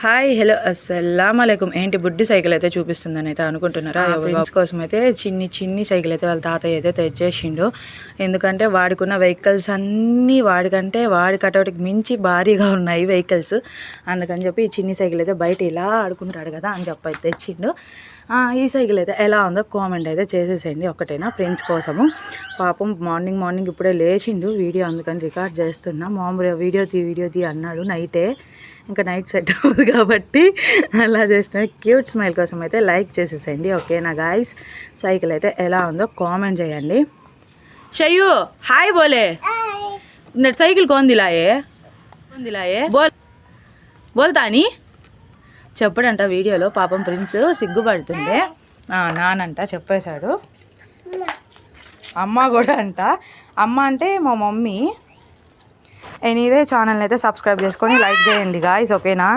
Hi hello అస్సలామలైకుం. ఏంటి బుడ్డి cycle అయితే చూపిస్తుందని అయితే అనుకుంటున్నారా? ఫ్రెండ్స్ కోసం అయితే చిన్ని సైకిల్ అయితే వాళ్ళ తాతయ్య అయితే తెచ్చేసిండు. ఎందుకంటే వాడుకున్న వెహికల్స్ అన్నీ వాడి కటౌట్కి మించి భారీగా ఉన్నాయి వెహికల్స్. అందుకని చెప్పి ఈ చిన్ని సైకిల్ అయితే బయట ఇలా ఆడుకుంటాడు కదా అని చెప్పి అయితే తెచ్చిండు. ఈ సైకిల్ అయితే ఎలా ఉందో కామెంట్ అయితే చేసేసేయండి. ఒకటేనా ఫ్రెండ్స్ కోసము. పాపం మార్నింగ్ ఇప్పుడే లేచిండు. వీడియో అందుకని రికార్డ్ చేస్తున్నా. మామూలుగా వీడియో తీ అన్నాడు నైటే. ఇంకా నైట్ సెట్ అవ్వదు కాబట్టి అలా చేస్తున్నా. క్యూట్ స్మైల్ కోసం అయితే లైక్ చేసేసేయండి. ఓకేనా గాయస్? సైకిల్ అయితే ఎలా ఉందో కామెంట్ చేయండి. షయ్యూ హాయ్ బోలే. సైకిల్ కొందిలాయే బోల్తా అని చెప్పడంట వీడియోలో. పాపం ప్రిన్స్ సిగ్గుపడుతుండే. నానంట చెప్పేశాడు. అమ్మ కూడా అంట. అమ్మ అంటే మా మమ్మీ. ఎనీవే ఛానల్ని అయితే సబ్స్క్రైబ్ చేసుకొని లైక్ చేయండి గాయ్స్. ఓకేనా?